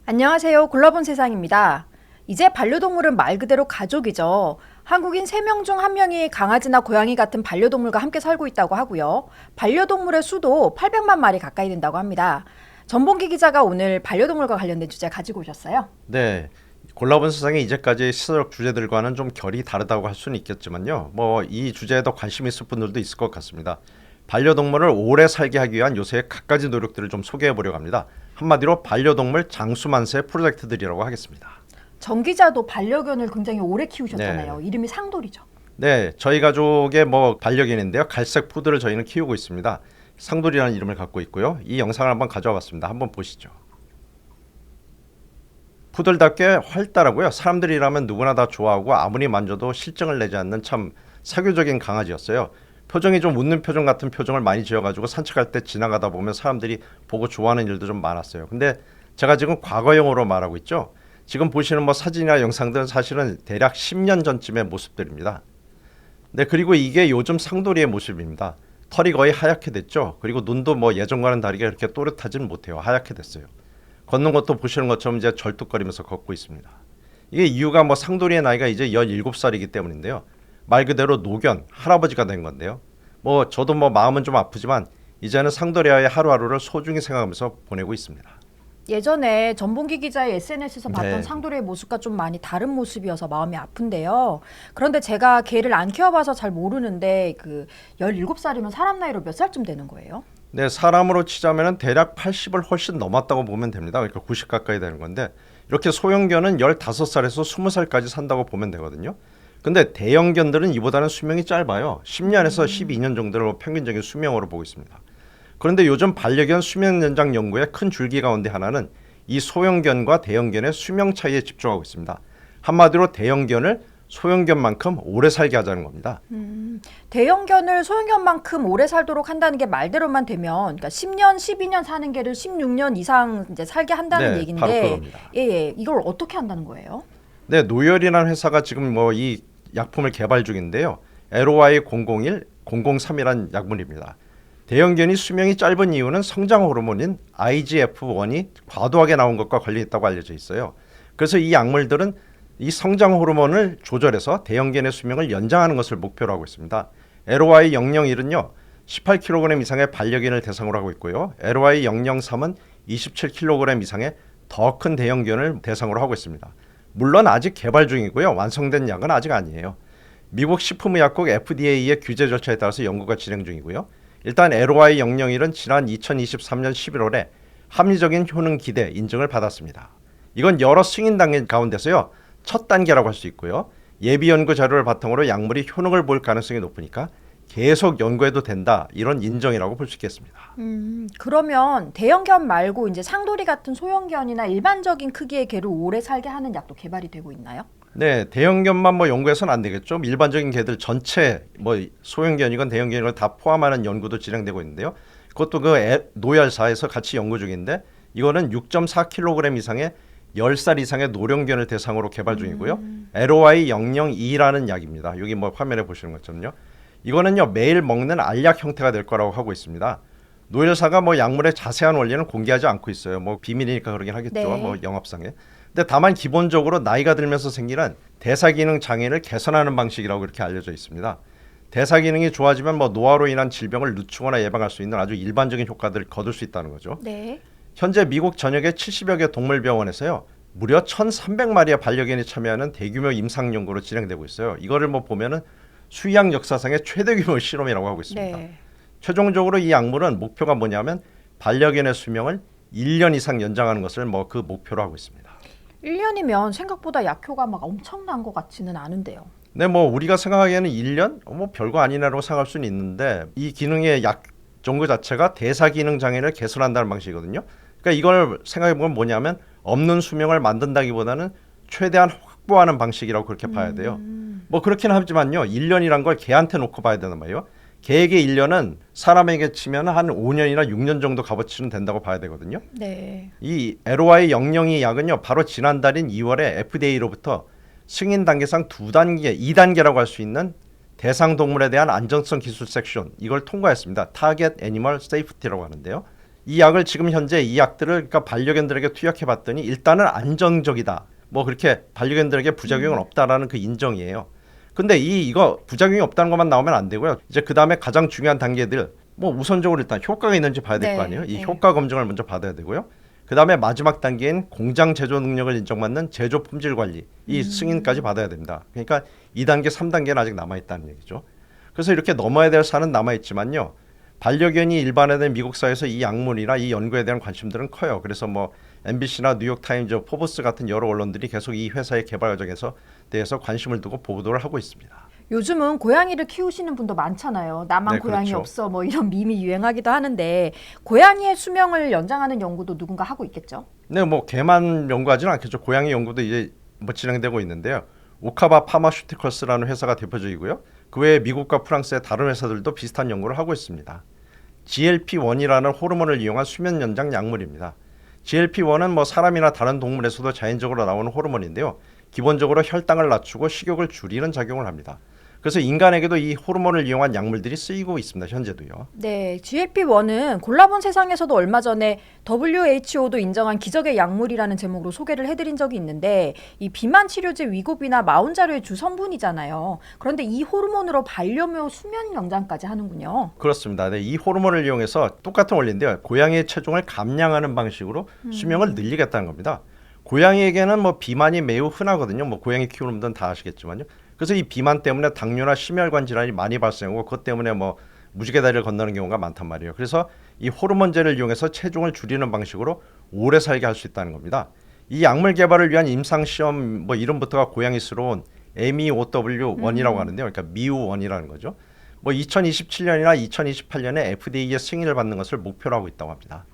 안녕하세요. 골라본 세상입니다. 이제 반려동물은 말 그대로 가족이죠. 한국인 3명 중 1명이 강아지나 고양이 같은 반려동물과 함께 살고 있다고 하고요. 반려동물의 수도 800만 마리 가까이 된다고 합니다. 전봉기 기자가 오늘 반려동물과 관련된 주제 가지고 오셨어요. 네, 골라본 세상에 이제까지 시사적 주제들과는 좀 결이 다르다고 할 수는 있겠지만요. 이 주제에 더 관심 있을 분들도 있을 것 같습니다. 반려동물을 오래 살게 하기 위한 요새의 갖가지 노력들을 좀 소개해 보려고 합니다. 한마디로 반려동물 장수만세 프로젝트들이라고 하겠습니다. 정 기자도 반려견을 굉장히 오래 키우셨잖아요. 네. 이름이 상돌이죠. 네, 저희 가족의 반려견인데요. 갈색 푸드를 저희는 키우고 있습니다. 상돌이라는 이름을 갖고 있고요. 이 영상을 한번 가져와 봤습니다. 한번 보시죠. 푸들답게 활달하고요. 사람들이라면 누구나 다 좋아하고 아무리 만져도 실증을 내지 않는 참 사교적인 강아지였어요. 표정이 좀 웃는 표정 같은 표정을 많이 지어가지고 산책할 때 지나가다 보면 사람들이 보고 좋아하는 일도 좀 많았어요. 근데 제가 지금 과거형으로 말하고 있죠. 지금 보시는 사진이나 영상들은 사실은 대략 10년 전쯤의 모습들입니다. 네, 그리고 이게 요즘 상돌이의 모습입니다. 털이 거의 하얗게 됐죠. 그리고 눈도 예전과는 다르게 이렇게 또렷하진 못해요. 하얗게 됐어요. 걷는 것도 보시는 것처럼 이제 절뚝거리면서 걷고 있습니다. 이게 이유가 상돌이의 나이가 이제 17살이기 때문인데요. 말 그대로 노견, 할아버지가 된 건데요. 저도 마음은 좀 아프지만 이제는 상돌이와의 하루하루를 소중히 생각하면서 보내고 있습니다. 예전에 전봉기 기자의 SNS에서 봤던 네. 상돌이의 모습과 좀 많이 다른 모습이어서 마음이 아픈데요. 그런데 제가 개를 안 키워봐서 잘 모르는데 17살이면 사람 나이로 몇 살쯤 되는 거예요? 네, 사람으로 치자면 대략 80을 훨씬 넘었다고 보면 됩니다. 그러니까 90 가까이 되는 건데 이렇게 소형견은 15살에서 20살까지 산다고 보면 되거든요. 근데 대형견들은 이보다는 수명이 짧아요. 10년에서 12년 정도를 평균적인 수명으로 보고 있습니다. 그런데 요즘 반려견 수명 연장 연구의 큰 줄기 가운데 하나는 이 소형견과 대형견의 수명 차이에 집중하고 있습니다. 한마디로 대형견을 소형견만큼 오래 살게 하자는 겁니다. 대형견을 소형견만큼 오래 살도록 한다는 게 말대로만 되면 그러니까 10년, 12년 사는 개를 16년 이상 이제 살게 한다는 네, 얘기인데 바로 그겁니다. 예, 이걸 어떻게 한다는 거예요? 네, 노열이라는 회사가 지금 이 약품을 개발 중인데요. LOI001, 003이라는 약물입니다. 대형견이 수명이 짧은 이유는 성장 호르몬인 IGF-1이 과도하게 나온 것과 관련이 있다고 알려져 있어요. 그래서 이 약물들은 이 성장 호르몬을 조절해서 대형견의 수명을 연장하는 것을 목표로 하고 있습니다. LOI001은요. 18kg 이상의 반려견을 대상으로 하고 있고요. LOI003은 27kg 이상의 더 큰 대형견을 대상으로 하고 있습니다. 물론 아직 개발 중이고요. 완성된 약은 아직 아니에요. 미국 식품의약국 FDA의 규제 절차에 따라서 연구가 진행 중이고요. 일단 LOI001은 지난 2023년 11월에 합리적인 효능 기대 인증을 받았습니다. 이건 여러 승인 단계 가운데서요. 첫 단계라고 할 수 있고요. 예비 연구 자료를 바탕으로 약물이 효능을 볼 가능성이 높으니까 계속 연구해도 된다. 이런 인정이라고 볼 수 있겠습니다. 그러면 대형견 말고 이제 상돌이 같은 소형견이나 일반적인 크기의 개를 오래 살게 하는 약도 개발이 되고 있나요? 네, 대형견만 연구해서는 안 되겠죠. 일반적인 개들 전체 소형견이건 대형견이건 다 포함하는 연구도 진행되고 있는데요. 그것도 노열사에서 같이 연구 중인데 이거는 6.4kg 이상의 10살 이상의 노령견을 대상으로 개발 중이고요. LOI002라는 약입니다. 여기 화면에 보시는 것처럼요. 이거는요 매일 먹는 알약 형태가 될 거라고 하고 있습니다. 노열사가 약물의 자세한 원리는 공개하지 않고 있어요. 비밀이니까 그러긴 하겠죠. 네. 영업상에. 근데 다만 기본적으로 나이가 들면서 생기는 대사기능 장애를 개선하는 방식이라고 이렇게 알려져 있습니다. 대사기능이 좋아지면 노화로 인한 질병을 늦추거나 예방할 수 있는 아주 일반적인 효과들을 거둘 수 있다는 거죠. 네. 현재 미국 전역의 70여 개 동물병원에서요. 무려 1,300마리의 반려견이 참여하는 대규모 임상 연구로 진행되고 있어요. 이거를 보면은 수의학 역사상의 최대 규모 실험이라고 하고 있습니다. 네. 최종적으로 이 약물은 목표가 뭐냐면 반려견의 수명을 1년 이상 연장하는 것을 그 목표로 하고 있습니다. 1년이면 생각보다 약효가 막 엄청난 것 같지는 않은데요. 네, 우리가 생각하기에는 1년? 별거 아니라고 생각할 수는 있는데 이 기능의 약 정도 자체가 대사 기능 장애를 개선한다는 방식이거든요. 그러니까 이걸 생각해보면 뭐냐면 없는 수명을 만든다기보다는 최대한 확보하는 방식이라고 그렇게 봐야 돼요. 그렇긴 하지만요. 1년이란 걸 개한테 놓고 봐야 되는 말이에요. 개에게 1년은 사람에게 치면 한 5년이나 6년 정도 값어치는 된다고 봐야 되거든요. 네. 이 LOI002 약은요. 바로 지난달인 2월에 FDA로부터 승인 단계상 2단계라고 할 수 있는 대상 동물에 대한 안전성 기술 섹션 이걸 통과했습니다. 타겟 애니멀 세이프티라고 하는데요. 이 약을 지금 현재 이 약들을 그러니까 반려견들에게 투약해 봤더니 일단은 안정적이다. 뭐 그렇게 반려견들에게 부작용은 없다라는 그 인정이에요. 근데 이거 부작용이 없다는 것만 나오면 안 되고요. 이제 그 다음에 가장 중요한 단계들 뭐 우선적으로 일단 효과가 있는지 봐야 될 거 아니에요. 이 효과 검증을 먼저 받아야 되고요. 그 다음에 마지막 단계인 공장 제조 능력을 인정받는 제조 품질 관리 이 승인까지 받아야 됩니다. 그러니까 2단계, 3단계는 아직 남아있다는 얘기죠. 그래서 이렇게 넘어야 될 산은 남아있지만요. 반려견이 일반화된 미국 사회에서 이 약물이나 이 연구에 대한 관심들은 커요. 그래서 뭐 MBC나 뉴욕타임즈, 포브스 같은 여러 언론들이 계속 이 회사의 개발 과정에서 대해서 관심을 두고 보도를 하고 있습니다. 요즘은 고양이를 키우시는 분도 많잖아요. 나만 네, 고양이 그렇죠. 없어 뭐 이런 밈이 유행하기도 하는데 고양이의 수명을 연장하는 연구도 누군가 하고 있겠죠? 네, 뭐 개만 연구하지는 않겠죠. 고양이 연구도 이제 뭐 진행되고 있는데요. 오카바 파마슈티컬스라는 회사가 대표적이고요. 그 외에 미국과 프랑스의 다른 회사들도 비슷한 연구를 하고 있습니다. GLP-1이라는 호르몬을 이용한 수면 연장 약물입니다. GLP-1은 뭐 사람이나 다른 동물에서도 자연적으로 나오는 호르몬인데요. 기본적으로 혈당을 낮추고 식욕을 줄이는 작용을 합니다. 그래서 인간에게도 이 호르몬을 이용한 약물들이 쓰이고 있습니다. 현재도요. 네, GLP-1은 골라본 세상에서도 얼마 전에 WHO도 인정한 기적의 약물이라는 제목으로 소개를 해드린 적이 있는데 이 비만 치료제 위고비나 마운자료의 주 성분이잖아요. 그런데 이 호르몬으로 반려묘 수면 연장까지 하는군요. 그렇습니다. 네, 이 호르몬을 이용해서 똑같은 원리인데요. 고양이의 체중을 감량하는 방식으로 수명을 늘리겠다는 겁니다. 고양이에게는 뭐 비만이 매우 흔하거든요. 뭐 고양이 키우는 분들은 다 아시겠지만요. 그래서 이 비만 때문에 당뇨나 심혈관 질환이 많이 발생하고 그것 때문에 뭐 무지개 다리를 건너는 경우가 많단 말이에요. 그래서 이 호르몬제를 이용해서 체중을 줄이는 방식으로 오래 살게 할 수 있다는 겁니다. 이 약물 개발을 위한 임상 시험 뭐 이름부터가 고양이스러운 MEOW1이라고 하는데요. 그러니까 미우1이라는 거죠. 뭐 2027년이나 2028년에 FDA의 승인을 받는 것을 목표로 하고 있다고 합니다.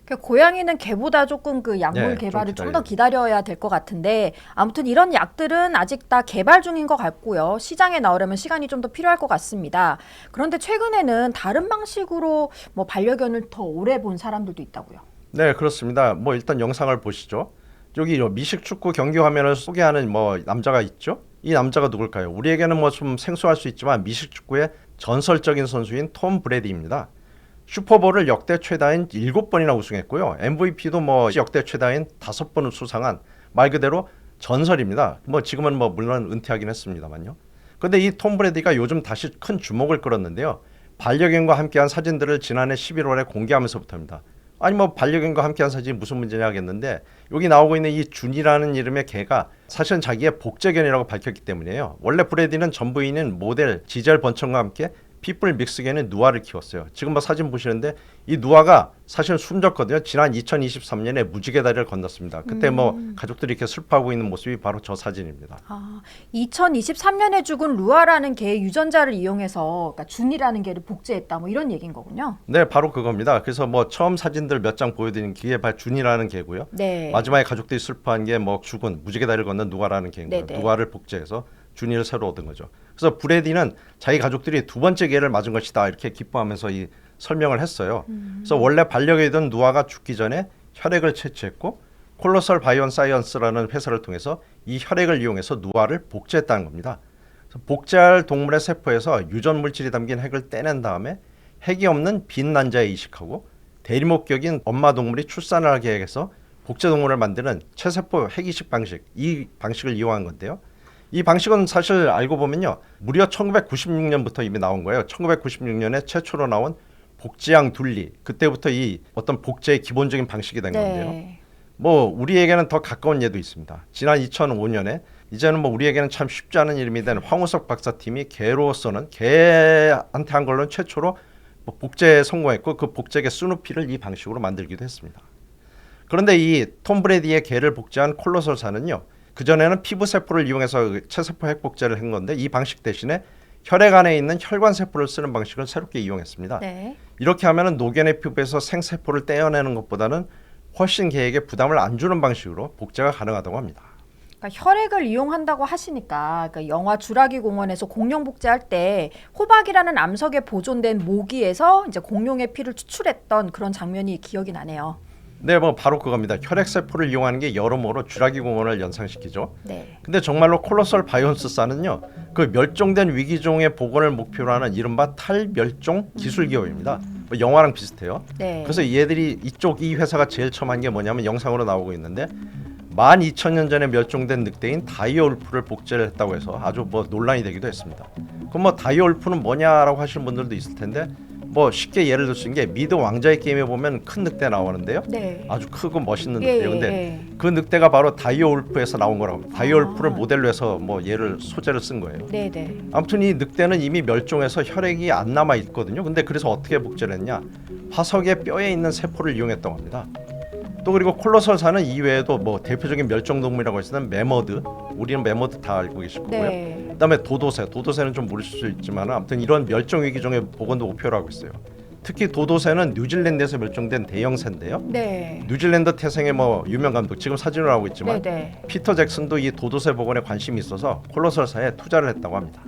그러니까 고양이는 개보다 조금 그 약물 네, 개발을 좀 좀 더 기다려야 될 것 같은데 아무튼 이런 약들은 아직 다 개발 중인 것 같고요. 시장에 나오려면 시간이 좀 더 필요할 것 같습니다. 그런데 최근에는 다른 방식으로 뭐 반려견을 더 오래 본 사람들도 있다고요. 네, 그렇습니다. 뭐 일단 영상을 보시죠. 여기 미식 축구 경기 화면을 소개하는 뭐 남자가 있죠. 이 남자가 누굴까요? 우리에게는 뭐 좀 생소할 수 있지만 미식 축구의 전설적인 선수인 톰 브레디입니다. 슈퍼볼을 역대 최다인 7번이나 우승했고요. MVP도 뭐 역대 최다인 5번을 수상한 말 그대로 전설입니다. 뭐 지금은 뭐 물론 은퇴하긴 했습니다만요. 근데 이 톰 브레디가 요즘 다시 큰 주목을 끌었는데요. 반려견과 함께한 사진들을 지난해 11월에 공개하면서부터입니다. 아니 뭐 반려견과 함께한 사진이 무슨 문제냐 하겠는데 여기 나오고 있는 이 준이라는 이름의 개가 사실은 자기의 복제견이라고 밝혔기 때문이에요. 원래 브레디는 전부인인 모델 지젤 번천과 함께 핏불 믹스견인 누아를 키웠어요. 지금 뭐 사진 보시는데 이 누아가 사실 숨졌거든요. 지난 2023년에 무지개 다리를 건넜습니다. 그때 뭐 가족들이 이렇게 슬퍼하고 있는 모습이 바로 저 사진입니다. 2023년에 죽은 루아라는 개의 유전자를 이용해서 그러니까 준이라는 개를 복제했다 뭐 이런 얘기인 거군요. 네, 바로 그겁니다. 그래서 뭐 처음 사진들 몇 장 보여드린 그게 바로 준이라는 개고요. 네. 마지막에 가족들이 슬퍼한 게 뭐 죽은 무지개 다리를 건넌 누아라는 개인 거예요. 네네. 누아를 복제해서 준이를 새로 얻은 거죠. 그래서 브레디는 자기 가족들이 두 번째 개를 맞은 것이다 이렇게 기뻐하면서 이 설명을 했어요. 그래서 원래 반려견이던 누아가 죽기 전에 혈액을 채취했고 콜로설 바이온 사이언스라는 회사를 통해서 이 혈액을 이용해서 누아를 복제했다는 겁니다. 그래서 복제할 동물의 세포에서 유전 물질이 담긴 핵을 떼낸 다음에 핵이 없는 빈 난자에 이식하고 대리목격인 엄마 동물이 출산을 하게 해서 복제 동물을 만드는 체세포 핵이식 방식, 이 방식을 이용한 건데요. 이 방식은 사실 알고 보면요. 무려 1996년부터 이미 나온 거예요. 1996년에 최초로 나온 복제양 둘리. 그때부터 이 어떤 복제의 기본적인 방식이 된 건데요. 뭐 우리에게는 더 가까운 예도 있습니다. 지난 2005년에 이제는 뭐 우리에게는 참 쉽지 않은 이름이 된 황우석 박사팀이 개로서는 개한테 한 걸로는 최초로 뭐 복제에 성공했고 그 복제개 스누피를 이 방식으로 만들기도 했습니다. 그런데 이 톰 브레디의 개를 복제한 콜로설사는요. 그전에는 피부 세포를 이용해서 체세포 핵 복제를 한 건데 이 방식 대신에 혈액 안에 있는 혈관 세포를 쓰는 방식을 새롭게 이용했습니다. 네. 이렇게 하면은 노견의 피부에서 생세포를 떼어내는 것보다는 훨씬 개에게 부담을 안 주는 방식으로 복제가 가능하다고 합니다. 그러니까 혈액을 이용한다고 하시니까 그러니까 영화 주라기 공원에서 공룡 복제할 때 호박이라는 암석에 보존된 모기에서 이제 공룡의 피를 추출했던 그런 장면이 기억이 나네요. 네, 뭐 바로 그겁니다. 혈액세포를 이용하는 게 여러모로 쥐라기 공원을 연상시키죠. 네. 근데 정말로 콜로설 바이온스사는요, 그 멸종된 위기종의 복원을 목표로 하는 이른바 탈멸종 기술 기업입니다. 뭐 영화랑 비슷해요. 네. 그래서 얘들이 이 회사가 제일 처음 한 게 뭐냐면 영상으로 나오고 있는데 12,000년 전에 멸종된 늑대인 다이어울프를 복제를 했다고 해서 아주 뭐 논란이 되기도 했습니다. 그럼 뭐 다이어울프는 뭐냐라고 하시는 분들도 있을 텐데 뭐 쉽게 예를 들 수 있는 게 미드 왕자의 게임에 보면 큰 늑대 나오는데요. 네. 아주 크고 멋있는 예, 늑대예요. 근데 예. 그 늑대가 바로 다이어울프에서 나온 거라고 합니다. 다이어울프를 모델로 해서 뭐 얘를 소재를 쓴 거예요. 네, 네. 아무튼 이 늑대는 이미 멸종해서 혈액이 안 남아 있거든요. 근데 그래서 어떻게 복제를 했냐? 화석의 뼈에 있는 세포를 이용했다고 합니다. 또 그리고 콜로설사는 이외에도 뭐 대표적인 멸종동물이라고 했으면 매머드, 우리는 매머드 다 알고 계실 거고요. 네. 그다음에 도도새는 좀 모르실 수 있지만 아무튼 이런 멸종 위기종의 복원도 목표로 하고 있어요. 특히 도도새는 뉴질랜드에서 멸종된 대형새인데요. 네. 뉴질랜드 태생의 뭐 유명 감독, 지금 사진으로 나오고 있지만 네, 네. 피터 잭슨도 이 도도새 복원에 관심이 있어서 콜로설사에 투자를 했다고 합니다.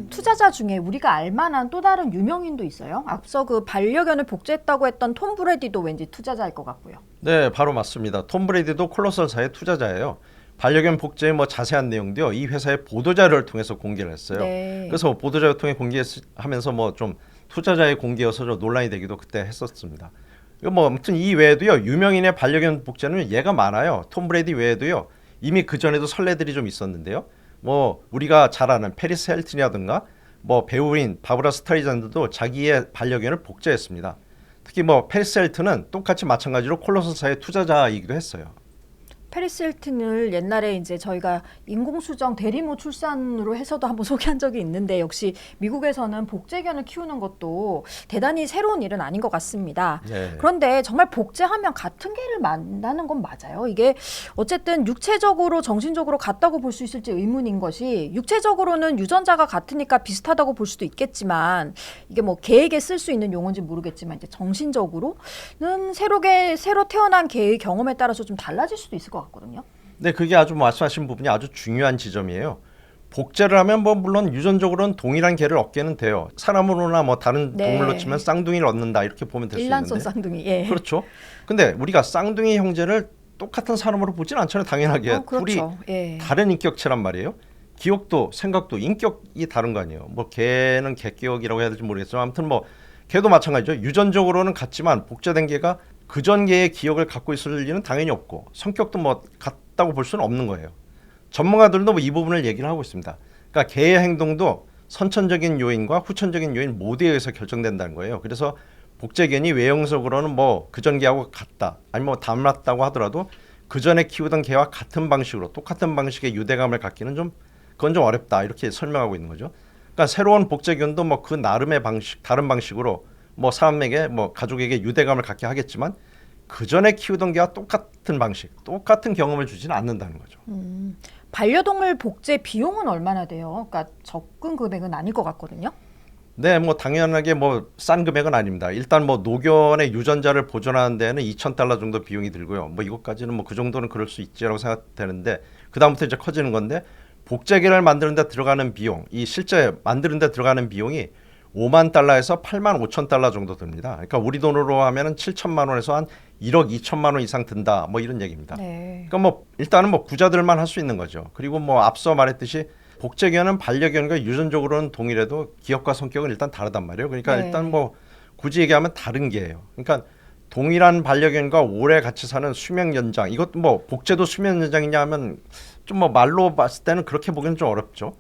투자자 중에 우리가 알만한 또 다른 유명인도 있어요. 앞서 그 반려견을 복제했다고 했던 톰 브래디도 왠지 투자자일 것 같고요. 네, 바로 맞습니다. 톰 브레이디도 콜로설사의 투자자예요. 반려견 복제의 뭐 자세한 내용도요, 이 회사의 보도자료를 통해서 공개를 했어요. 네. 그래서 보도자료 통해 공개하면서 뭐 좀 투자자의 공개여서 좀 논란이 되기도 그때 했었습니다. 이거 뭐 아무튼 이 외에도요, 유명인의 반려견 복제는 예가 많아요. 톰 브레이디 외에도요, 이미 그 전에도 선례들이 좀 있었는데요. 뭐 우리가 잘 아는 페리스 헬튼이라든가 뭐 배우인 바브라 스트레이잔드도 자기의 반려견을 복제했습니다. 특히 뭐 페리스 헬튼은 똑같이 마찬가지로 콜로설사의 투자자이기도 했어요. 페리스 힐튼을 옛날에 이제 저희가 인공수정 대리모 출산으로 해서도 한번 소개한 적이 있는데 역시 미국에서는 복제견을 키우는 것도 대단히 새로운 일은 아닌 것 같습니다. 네. 그런데 정말 복제하면 같은 개를 만나는 건 맞아요? 이게 어쨌든 육체적으로 정신적으로 같다고 볼 수 있을지 의문인 것이 육체적으로는 유전자가 같으니까 비슷하다고 볼 수도 있겠지만 이게 뭐 개에게 쓸 수 있는 용어인지 모르겠지만 이제 정신적으로는 새로 태어난 개의 경험에 따라서 좀 달라질 수도 있을 것 같거든요. 네, 그게 아주 말씀하신 부분이 아주 중요한 지점이에요. 복제를 하면 뭐 물론 유전적으로는 동일한 개를 얻게는 돼요. 사람으로나 뭐 다른 네. 동물로 치면 쌍둥이를 얻는다 이렇게 보면 될 수 일란성 있는데. 쌍둥이. 예. 그렇죠. 근데 우리가 쌍둥이 형제를 똑같은 사람으로 보진 않잖아요. 당연하게 그렇죠. 둘이 예. 다른 인격체란 말이에요. 기억도 생각도 인격이 다른 거 아니에요. 뭐 개는 개격이라고 해야 될지 모르겠지만 아무튼 뭐 개도 마찬가지죠. 유전적으로는 같지만 복제된 개가 그전 개의 기억을 갖고 있을 리는 당연히 없고 성격도 뭐 같다고 볼 수는 없는 거예요. 전문가들도 뭐 이 부분을 얘기를 하고 있습니다. 그러니까 개의 행동도 선천적인 요인과 후천적인 요인 모두에 의해서 결정된다는 거예요. 그래서 복제견이 외형적으로는 뭐 그전 개하고 같다, 아니면 뭐 닮았다고 하더라도 그전에 키우던 개와 같은 방식으로 똑같은 방식의 유대감을 갖기는 좀 그건 좀 어렵다 이렇게 설명하고 있는 거죠. 그러니까 새로운 복제견도 뭐 그 나름의 방식, 다른 방식으로 뭐 사람에게 뭐 가족에게 유대감을 갖게 하겠지만 그 전에 키우던 개와 똑같은 방식, 똑같은 경험을 주지는 않는다는 거죠. 반려동물 복제 비용은 얼마나 돼요? 그러니까 적은 금액은 아닐 것 같거든요. 네, 뭐 당연하게 뭐 싼 금액은 아닙니다. 일단 뭐 노견의 유전자를 보존하는 데는 $2,000 정도 비용이 들고요. 뭐 이것까지는 뭐 그 정도는 그럴 수 있지라고 생각되는데 그 다음부터 이제 커지는 건데 복제개를 만드는 데 들어가는 비용, 이 실제 만드는 데 들어가는 비용이 $50,000에서 $85,000 정도 듭니다. 그러니까 우리 돈으로 하면은 7천만 원에서 한 1억 2천만 원 이상 든다. 뭐 이런 얘기입니다. 네. 그러니까 뭐 일단은 뭐 부자들만 할 수 있는 거죠. 그리고 뭐 앞서 말했듯이 복제견은 반려견과 유전적으로는 동일해도 기억과 성격은 일단 다르단 말이에요. 그러니까 네. 일단 뭐 굳이 얘기하면 다른 개예요. 그러니까 동일한 반려견과 오래 같이 사는 수명 연장, 이것도 뭐 복제도 수명 연장이냐 하면 좀 뭐 말로 봤을 때는 그렇게 보기는 좀 어렵죠.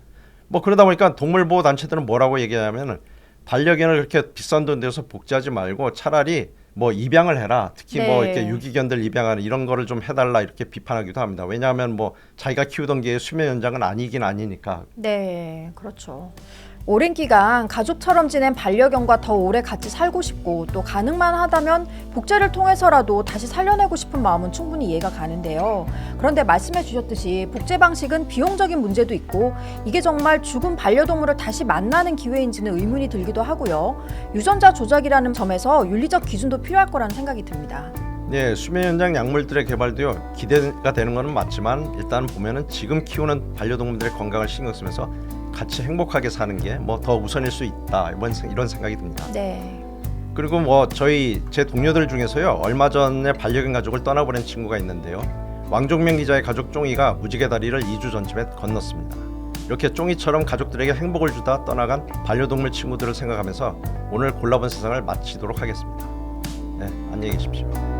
뭐 그러다 보니까 동물보호 단체들은 뭐라고 얘기하냐면은 반려견을 그렇게 비싼 돈 내서 복제하지 말고 차라리 뭐 입양을 해라. 특히 네. 뭐 이렇게 유기견들 입양하는 이런 거를 좀 해달라 이렇게 비판하기도 합니다. 왜냐하면 뭐 자기가 키우던 개의 수명 연장은 아니긴 아니니까. 네, 그렇죠. 오랜 기간 가족처럼 지낸 반려견과 더 오래 같이 살고 싶고 또 가능만 하다면 복제를 통해서라도 다시 살려내고 싶은 마음은 충분히 이해가 가는데요. 그런데 말씀해 주셨듯이 복제 방식은 비용적인 문제도 있고 이게 정말 죽은 반려동물을 다시 만나는 기회인지는 의문이 들기도 하고요. 유전자 조작이라는 점에서 윤리적 기준도 필요할 거라는 생각이 듭니다. 네, 수명 연장 약물들의 개발도요 기대가 되는 거는 맞지만 일단 보면은 지금 키우는 반려동물들의 건강을 신경 쓰면서 같이 행복하게 사는 게 뭐 더 우선일 수 있다 이런 생각이 듭니다. 네. 그리고 제 동료들 중에서요, 얼마 전에 반려견 가족을 떠나보낸 친구가 있는데요. 왕종명 기자의 가족 쫑이가 무지개 다리를 2주 전쯤에 건넜습니다. 이렇게 쫑이처럼 가족들에게 행복을 주다 떠나간 반려동물 친구들을 생각하면서 오늘 골라본 세상을 마치도록 하겠습니다. 네, 안녕히 계십시오.